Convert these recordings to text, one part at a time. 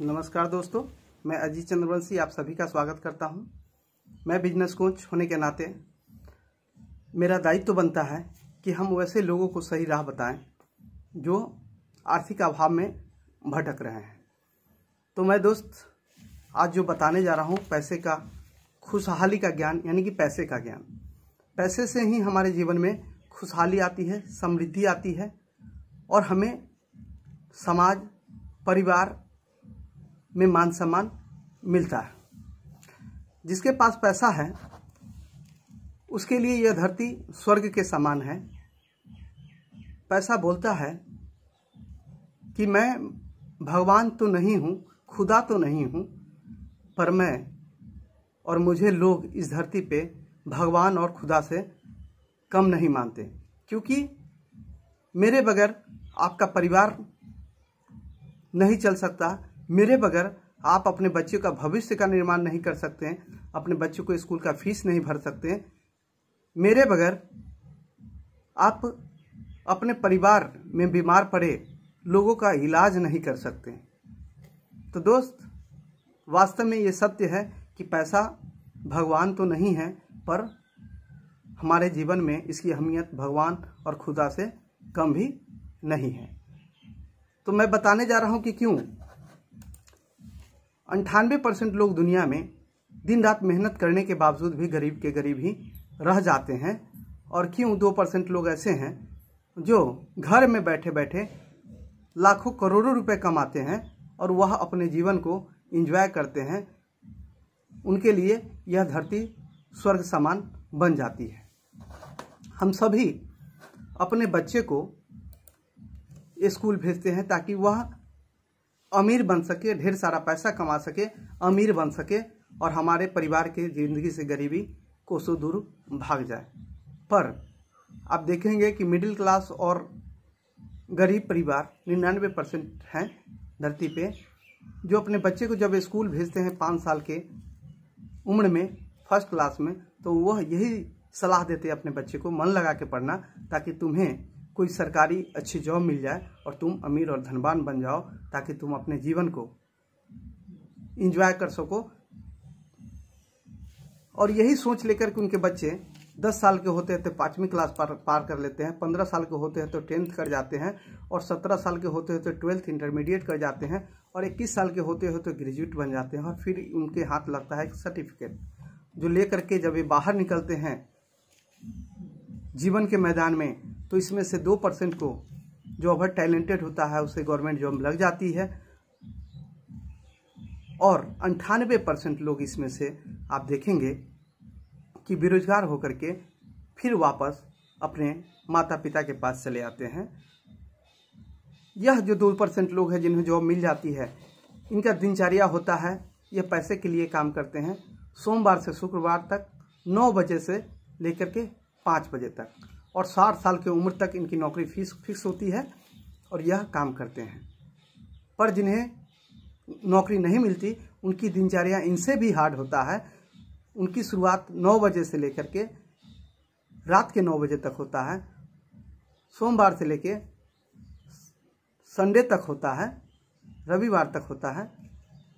नमस्कार दोस्तों, मैं अजीत चंद्रवंशी आप सभी का स्वागत करता हूं। मैं बिजनेस कोच होने के नाते मेरा दायित्व तो बनता है कि हम वैसे लोगों को सही राह बताएं जो आर्थिक अभाव में भटक रहे हैं। तो मैं दोस्त आज जो बताने जा रहा हूं पैसे का, खुशहाली का ज्ञान, यानी कि पैसे का ज्ञान। पैसे से ही हमारे जीवन में खुशहाली आती है, समृद्धि आती है और हमें समाज, परिवार में मान सम्मान मिलता है। जिसके पास पैसा है उसके लिए यह धरती स्वर्ग के समान है। पैसा बोलता है कि मैं भगवान तो नहीं हूँ, खुदा तो नहीं हूँ, पर मैं और मुझे लोग इस धरती पे भगवान और खुदा से कम नहीं मानते, क्योंकि मेरे बगैर आपका परिवार नहीं चल सकता। मेरे बगैर आप अपने बच्चे का भविष्य का निर्माण नहीं कर सकते हैं, अपने बच्चों को स्कूल का फीस नहीं भर सकते हैं। मेरे बगैर आप अपने परिवार में बीमार पड़े लोगों का इलाज नहीं कर सकते। तो दोस्त, वास्तव में ये सत्य है कि पैसा भगवान तो नहीं है, पर हमारे जीवन में इसकी अहमियत भगवान और खुदा से कम भी नहीं है। तो मैं बताने जा रहा हूं कि क्यों 98% लोग दुनिया में दिन रात मेहनत करने के बावजूद भी गरीब के गरीब ही रह जाते हैं, और क्यों 2% लोग ऐसे हैं जो घर में बैठे बैठे लाखों करोड़ों रुपए कमाते हैं और वह अपने जीवन को एंजॉय करते हैं। उनके लिए यह धरती स्वर्ग समान बन जाती है। हम सभी अपने बच्चे को स्कूल भेजते हैं ताकि वह अमीर बन सके, ढेर सारा पैसा कमा सके, अमीर बन सके और हमारे परिवार के जिंदगी से गरीबी कोसों दूर भाग जाए। पर आप देखेंगे कि मिडिल क्लास और गरीब परिवार 99% हैं धरती पे, जो अपने बच्चे को जब स्कूल भेजते हैं 5 साल के उम्र में, फर्स्ट क्लास में, तो वह यही सलाह देते हैं अपने बच्चे को, मन लगा के पढ़ना ताकि तुम्हें कोई सरकारी अच्छी जॉब मिल जाए और तुम अमीर और धनवान बन जाओ, ताकि तुम अपने जीवन को एंजॉय कर सको। और यही सोच लेकर के उनके बच्चे 10 साल के होते हैं तो 5वीं क्लास पार कर लेते हैं, 15 साल के होते हैं तो 10th कर जाते हैं, और 17 साल के होते हैं तो 12th इंटरमीडिएट कर जाते हैं, और 21 साल के होते हैं तो ग्रेजुएट बन जाते हैं। और फिर उनके हाथ लगता है एक सर्टिफिकेट, जो लेकर के जब ये बाहर निकलते हैं जीवन के मैदान में, तो इसमें से 2% को जो ओवर टैलेंटेड होता है उसे गवर्नमेंट जॉब लग जाती है, और 98% लोग इसमें से आप देखेंगे कि बेरोजगार होकर के फिर वापस अपने माता पिता के पास चले आते हैं। यह जो 2% लोग हैं जिन्हें जॉब मिल जाती है, इनका दिनचर्या होता है, ये पैसे के लिए काम करते हैं सोमवार से शुक्रवार तक 9 बजे से लेकर के 5 बजे तक, और 60 साल की उम्र तक इनकी नौकरी फिक्स होती है और यह काम करते हैं। पर जिन्हें नौकरी नहीं मिलती उनकी दिनचर्या इनसे भी हार्ड होता है। उनकी शुरुआत 9 बजे से लेकर के रात के 9 बजे तक होता है, सोमवार से लेकर संडे तक होता है, रविवार तक होता है,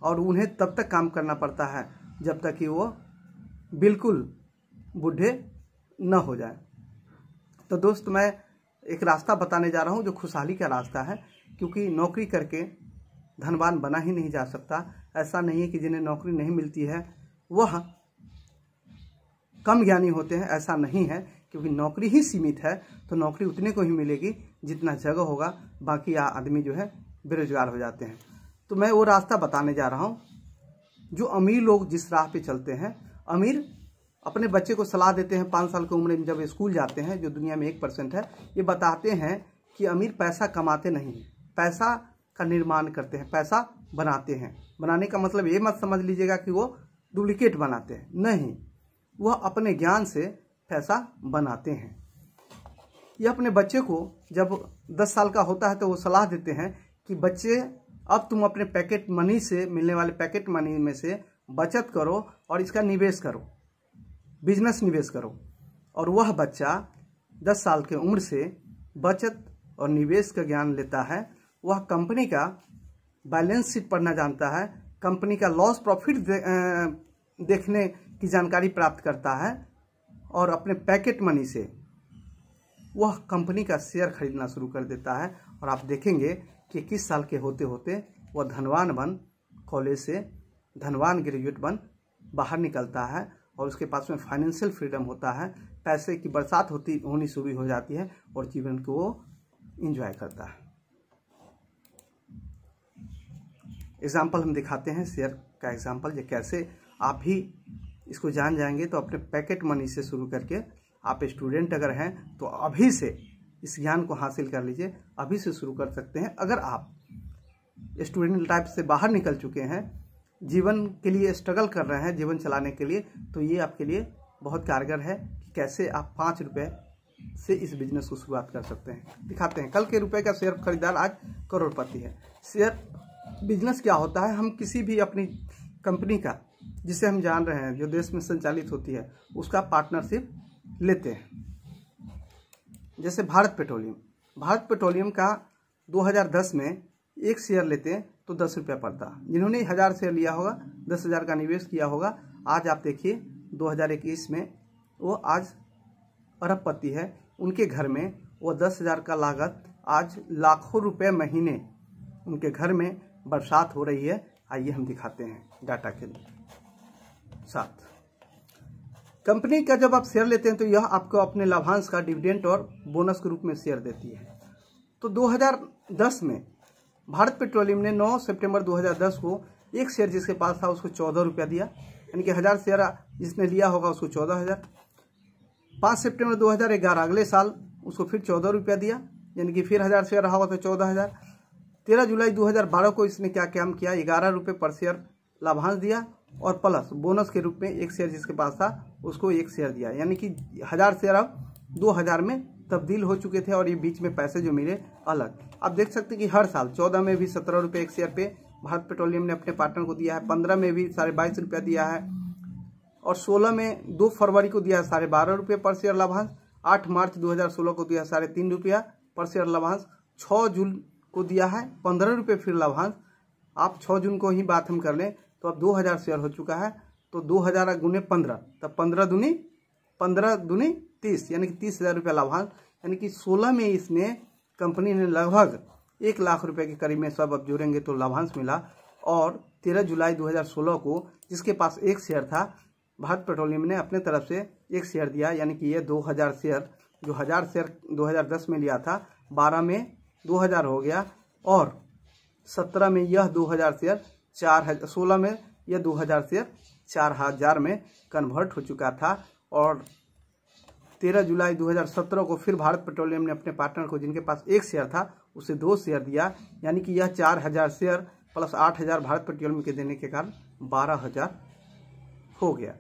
और उन्हें तब तक काम करना पड़ता है जब तक कि वो बिल्कुल बूढ़े न हो जाए। तो दोस्त, मैं एक रास्ता बताने जा रहा हूँ जो खुशहाली का रास्ता है, क्योंकि नौकरी करके धनवान बना ही नहीं जा सकता। ऐसा नहीं है कि जिन्हें नौकरी नहीं मिलती है वह कम ज्ञानी होते हैं, ऐसा नहीं है, क्योंकि नौकरी ही सीमित है तो नौकरी उतने को ही मिलेगी जितना जगह होगा, बाकी आदमी जो है बेरोजगार हो जाते हैं। तो मैं वो रास्ता बताने जा रहा हूँ जो अमीर लोग जिस राह पे चलते हैं। अमीर अपने बच्चे को सलाह देते हैं 5 साल की उम्र में जब स्कूल जाते हैं, जो दुनिया में 1% है, ये बताते हैं कि अमीर पैसा कमाते नहीं, पैसा का निर्माण करते हैं, पैसा बनाते हैं। बनाने का मतलब ये मत समझ लीजिएगा कि वो डुप्लीकेट बनाते हैं, नहीं, वह अपने ज्ञान से पैसा बनाते हैं। ये अपने बच्चे को जब 10 साल का होता है तो वो सलाह देते हैं कि बच्चे, अब तुम अपने पैकेट मनी से मिलने वाले पैकेट मनी में से बचत करो और इसका निवेश करो, बिजनेस निवेश करो। और वह बच्चा 10 साल की उम्र से बचत और निवेश का ज्ञान लेता है। वह कंपनी का बैलेंस शीट पढ़ना जानता है, कंपनी का लॉस प्रॉफिट देखने की जानकारी प्राप्त करता है और अपने पैकेट मनी से वह कंपनी का शेयर खरीदना शुरू कर देता है। और आप देखेंगे कि 21 साल के होते होते वह धनवान बन, कॉलेज से धनवान ग्रेजुएट बन बाहर निकलता है और उसके पास में फाइनेंशियल फ्रीडम होता है, पैसे की बरसात होनी शुरू हो जाती है और जीवन को वो एंजॉय करता है। एग्जाम्पल हम दिखाते हैं शेयर का एग्जाम्पल, ये कैसे आप भी इसको जान जाएंगे तो अपने पैकेट मनी से शुरू करके, आप स्टूडेंट अगर हैं तो अभी से इस ज्ञान को हासिल कर लीजिए, अभी से शुरू कर सकते हैं। अगर आप स्टूडेंट लाइफ से बाहर निकल चुके हैं, जीवन के लिए स्ट्रगल कर रहे हैं जीवन चलाने के लिए, तो ये आपके लिए बहुत कारगर है कि कैसे आप 5 रुपये से इस बिजनेस को शुरुआत कर सकते हैं। दिखाते हैं। कल के रुपए का शेयर खरीदार आज करोड़पति है। शेयर बिजनेस क्या होता है? हम किसी भी अपनी कंपनी का, जिसे हम जान रहे हैं, जो देश में संचालित होती है, उसका पार्टनरशिप लेते हैं। जैसे भारत पेट्रोलियम का 2010 में एक शेयर लेते हैं तो 10 रुपया पड़ता। जिन्होंने 1000 शेयर लिया होगा, 10,000 का निवेश किया होगा, आज आप देखिए 2021 में वो आज अरबपति है। उनके घर में वो 10,000 का लागत आज लाखों रुपए महीने उनके घर में बरसात हो रही है। आइए हम दिखाते हैं डाटा के साथ। कंपनी का जब आप शेयर लेते हैं तो यह आपको अपने लाभांश का डिविडेंड और बोनस के रूप में शेयर देती है। तो 2010 में भारत पेट्रोलियम ने 9 सितंबर 2010 को एक शेयर जिसके पास था उसको 14 रुपया दिया, यानी कि 1000 शेयर जिसने लिया होगा उसको 14,000। 5 सितंबर 2011 अगले साल उसको फिर 14 रुपया दिया, यानी कि फिर 1000 शेयर रहा होगा तो 14,000। 13 जुलाई 2012 को इसने क्या काम किया, 11 रुपये पर शेयर लाभांश दिया और प्लस बोनस के रूप में एक शेयर जिसके पास था उसको एक शेयर दिया, यानी कि 1000 शेयर अब 2000 में तब्दील हो चुके थे और ये बीच में पैसे जो मिले अलग। आप देख सकते हैं कि हर साल 14 में भी 17 रुपये एक शेयर पे भारत पेट्रोलियम ने अपने पार्टनर को दिया है, 15 में भी 22.5 रुपया दिया है और 16 में 2 फरवरी को दिया है 12.5 रुपये पर शेयर लाभांश, 8 मार्च 2016 को दिया 3.5 रुपया पर शेयर लाभांश, 6 जून को दिया है 15 रुपये फिर लाभांश। आप 6 जून को ही बात हम कर लें तो अब 2000 शेयर हो चुका है, तो 2000 गुने 15, तब 15 दूनी 30, यानी कि 30,000 रुपया लाभांश। यानी कि 16 में इसने कंपनी ने लगभग 1 लाख रुपए के करीब में सब अब जोड़ेंगे तो लाभांश मिला। और 13 जुलाई 2016 को जिसके पास एक शेयर था, भारत पेट्रोलियम ने अपने तरफ से एक शेयर दिया, यानी कि ये 2000 शेयर, जो 1000 शेयर 2010 में लिया था, 12 में 2000 हो गया और 17 में यह 2000 शेयर 4000, 16 में यह 2000 शेयर 4000 में कन्वर्ट हो चुका था। और 13 जुलाई 2017 को फिर भारत पेट्रोलियम ने अपने पार्टनर को, जिनके पास एक शेयर था, उसे 2 शेयर दिया, यानी कि यह 4000 शेयर प्लस 8000 भारत पेट्रोलियम के देने के कारण 12000 हो गया।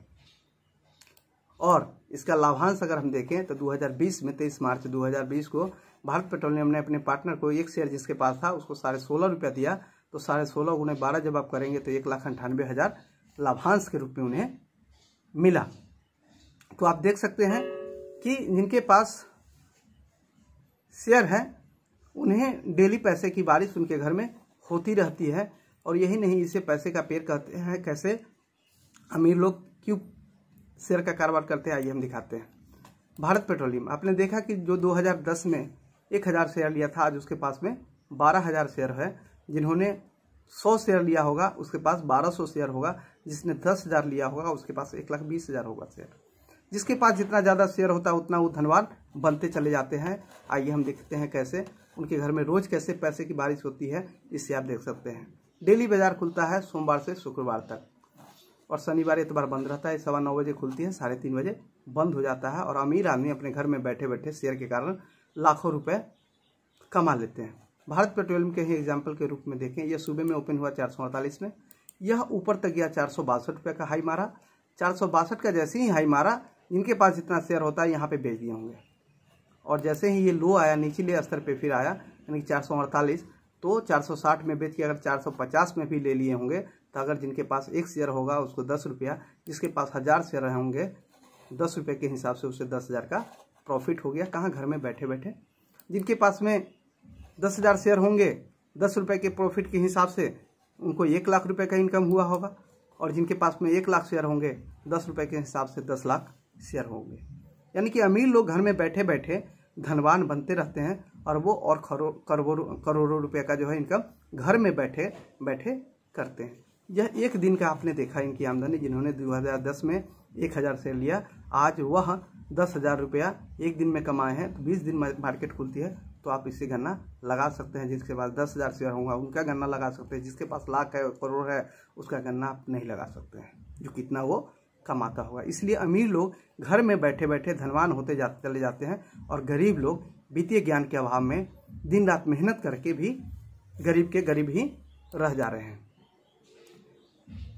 और इसका लाभांश अगर हम देखें तो 2020 में 23 मार्च 2020 को भारत पेट्रोलियम ने अपने पार्टनर को एक शेयर जिसके पास था उसको 16.5 रुपया दिया, तो 16.5 गुने 12 जब आप करेंगे तो 1,98,000 लाभांश के रूप में उन्हें मिला। तो आप देख सकते हैं कि जिनके पास शेयर है उन्हें डेली पैसे की बारिश उनके घर में होती रहती है। और यही नहीं, इसे पैसे का पेड़ कहते हैं। कैसे अमीर लोग क्यों शेयर का कारोबार करते हैं, आइए हम दिखाते हैं। भारत पेट्रोलियम, आपने देखा कि जो 2010 में 1000 शेयर लिया था, आज उसके पास में 12,000 शेयर है। जिन्होंने 100 शेयर लिया होगा उसके पास 1200 शेयर होगा, जिसने 10,000 लिया होगा उसके पास 1,20,000 होगा शेयर। जिसके पास जितना ज़्यादा शेयर होता है उतना वो धनवान बनते चले जाते हैं। आइए हम देखते हैं कैसे उनके घर में रोज़ कैसे पैसे की बारिश होती है, इससे आप देख सकते हैं। डेली बाजार खुलता है सोमवार से शुक्रवार तक और शनिवार इतवार बंद रहता है। 9:15 बजे खुलती है, 3:30 बजे बंद हो जाता है। और अमीर आदमी अपने घर में बैठे बैठे शेयर के कारण लाखों रुपए कमा लेते हैं। भारत पेट्रोलियम के ही एग्जाम्पल के रूप में देखें, यह सुबह में ओपन हुआ 448 में, यह ऊपर तक गया 462 रुपये का हाई मारा। 462 का जैसे ही हाई मारा, इनके पास जितना शेयर होता है यहाँ पे बेच दिए होंगे। और जैसे ही ये लो आया, निचले स्तर पे फिर आया, यानी कि 448, तो 460 में बेच के अगर 450 में भी ले लिए होंगे, तो अगर जिनके पास एक शेयर होगा उसको 10 रुपया, जिसके पास 1000 शेयर होंगे 10 रुपये के हिसाब से उसे 10,000 का प्रॉफिट हो गया। कहाँ? घर में बैठे बैठे। जिनके पास में 10,000 शेयर होंगे 10 रुपये के प्रॉफिट के हिसाब से उनको 1 लाख रुपए का इनकम हुआ होगा, और जिनके पास में 1 लाख शेयर होंगे 10 रुपये के हिसाब से 10 लाख शेयर होंगे। यानी कि अमीर लोग घर में बैठे बैठे धनवान बनते रहते हैं, और वो और करोड़ों रुपए का जो है इनकम घर में बैठे बैठे करते हैं। यह एक दिन का आपने देखा इनकी आमदनी। जिन्होंने 2010 में 1000 शेयर लिया, आज वह 10,000 रुपया एक दिन में कमाए हैं। तो 20 दिन मार्केट खुलती है, तो आप इससे गणना लगा सकते हैं। जिसके पास 10,000 शेयर होगा उनका गणना लगा सकते हैं। जिसके पास लाख है, करोड़ है, उसका गणना आप नहीं लगा सकते हैं जो कितना वो कमाता होगा। इसलिए अमीर लोग घर में बैठे बैठे धनवान होते चले जाते हैं, और गरीब लोग वित्तीय ज्ञान के अभाव में दिन रात मेहनत करके भी गरीब के गरीब ही रह जा रहे हैं।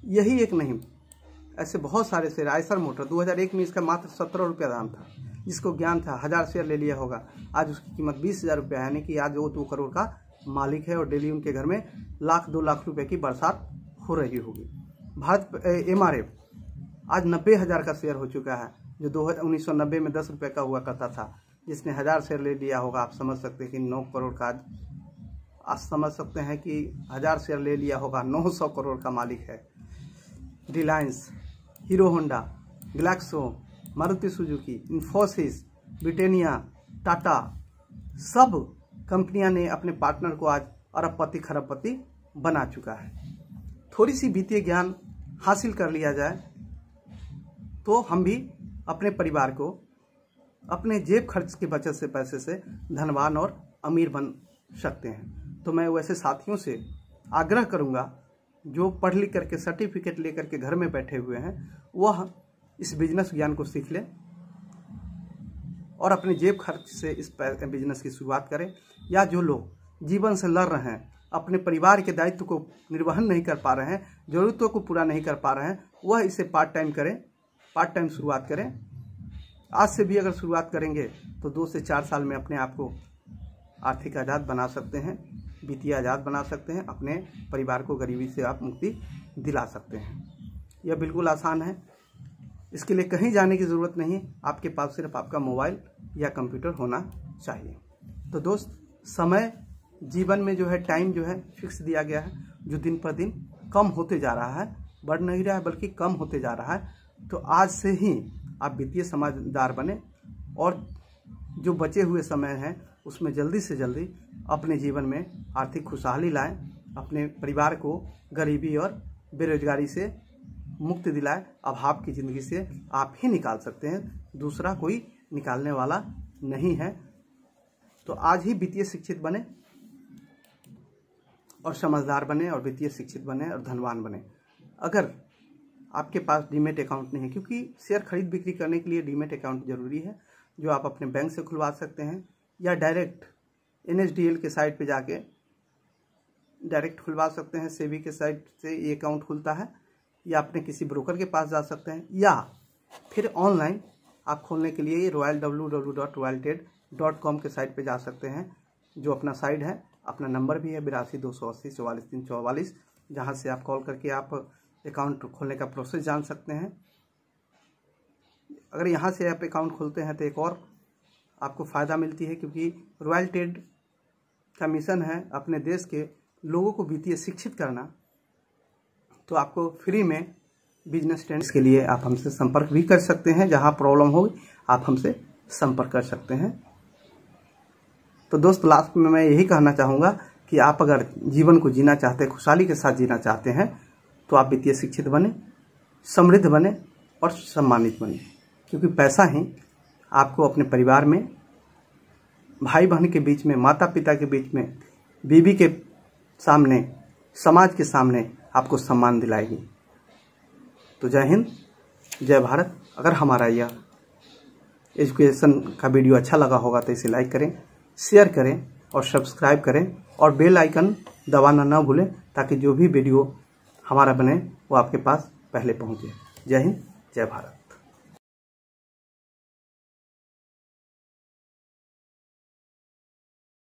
यही एक नहीं, ऐसे बहुत सारे शेयर। आयशर मोटर 2001 में इसका मात्र 17 रुपया दाम था। जिसको ज्ञान था 1000 शेयर ले लिया होगा, आज उसकी कीमत 20,000 रुपया है। यानी कि आज वो 2 करोड़ का मालिक है, और डेली उनके घर में 2 लाख रुपए की बरसात हो रही होगी। भारत MRF आज 90,000 का शेयर हो चुका है, जो 1990 में 10 रुपये का हुआ करता था। जिसने 1000 शेयर ले लिया होगा, आप समझ सकते हैं कि 9 करोड़ का आज समझ सकते हैं कि 1000 शेयर ले लिया होगा 900 करोड़ का मालिक है। Reliance, Hero Honda, Glaxo, Maruti Suzuki, Infosys, Britannia, Tata, सब कंपनियां ने अपने पार्टनर को आज अरबपति खरबपति बना चुका है। थोड़ी सी वित्तीय ज्ञान हासिल कर लिया जाए तो हम भी अपने परिवार को अपने जेब खर्च के बचत से पैसे से धनवान और अमीर बन सकते हैं। तो मैं वैसे साथियों से आग्रह करूंगा जो पढ़ लिख करके सर्टिफिकेट लेकर के घर में बैठे हुए हैं, वह इस बिजनेस ज्ञान को सीख लें और अपने जेब खर्च से इस बिजनेस की शुरुआत करें। या जो लोग जीवन से लड़ रहे हैं, अपने परिवार के दायित्व को निर्वहन नहीं कर पा रहे हैं, जरूरतों को पूरा नहीं कर पा रहे हैं, वह इसे पार्ट टाइम करें, पार्ट टाइम शुरुआत करें। आज से भी अगर शुरुआत करेंगे तो 2 से 4 साल में अपने आप को आर्थिक आज़ाद बना सकते हैं, वित्तीय आज़ाद बना सकते हैं, अपने परिवार को गरीबी से आप मुक्ति दिला सकते हैं। यह बिल्कुल आसान है, इसके लिए कहीं जाने की ज़रूरत नहीं है। आपके पास सिर्फ आपका मोबाइल या कंप्यूटर होना चाहिए। तो दोस्त, समय जीवन में जो है टाइम जो है फिक्स दिया गया है, जो दिन पर दिन कम होते जा रहा है, बढ़ नहीं रहा है बल्कि कम होते जा रहा है। तो आज से ही आप वित्तीय समझदार बने और जो बचे हुए समय हैं उसमें जल्दी से जल्दी अपने जीवन में आर्थिक खुशहाली लाएं, अपने परिवार को गरीबी और बेरोजगारी से मुक्ति दिलाएं। अभाव की ज़िंदगी से आप ही निकाल सकते हैं, दूसरा कोई निकालने वाला नहीं है। तो आज ही वित्तीय शिक्षित बने और समझदार बने और वित्तीय शिक्षित बने और धनवान बने। अगर आपके पास डीमेट अकाउंट नहीं है, क्योंकि शेयर खरीद बिक्री करने के लिए डीमेट अकाउंट जरूरी है, जो आप अपने बैंक से खुलवा सकते हैं या डायरेक्ट NSDL के साइट पे जाके डायरेक्ट खुलवा सकते हैं। सेबी के साइट से ये अकाउंट खुलता है, या अपने किसी ब्रोकर के पास जा सकते हैं, या फिर ऑनलाइन आप खोलने के लिए www.royaltrade.com के साइट पे जा सकते हैं, जो अपना साइट है। अपना नंबर भी है 8228044344, जहाँ से आप कॉल करके आप अकाउंट खोलने का प्रोसेस जान सकते हैं। अगर यहाँ से आप अकाउंट खोलते हैं तो एक और आपको फ़ायदा मिलती है, क्योंकि रॉयल ट्रेड का मिशन है अपने देश के लोगों को वित्तीय शिक्षित करना। तो आपको फ्री में बिजनेस ट्रेंड्स के लिए आप हमसे संपर्क भी कर सकते हैं। जहाँ प्रॉब्लम हो आप हमसे संपर्क कर सकते हैं। तो दोस्त, लास्ट में मैं यही कहना चाहूँगा कि आप अगर जीवन को जीना चाहते हैं, खुशहाली के साथ जीना चाहते हैं, तो आप वित्तीय शिक्षित बने, समृद्ध बने और सम्मानित बने। क्योंकि पैसा ही आपको अपने परिवार में, भाई बहन के बीच में, माता पिता के बीच में, बीवी के सामने, समाज के सामने आपको सम्मान दिलाएगी। तो जय हिंद, जय भारत। अगर हमारा यह एजुकेशन का वीडियो अच्छा लगा होगा तो इसे लाइक करें, शेयर करें और सब्सक्राइब करें, और बेल आइकन दबाना ना भूलें, ताकि जो भी वीडियो हमारा बने वो आपके पास पहले पहुंचे। जय हिंद, जय भारत।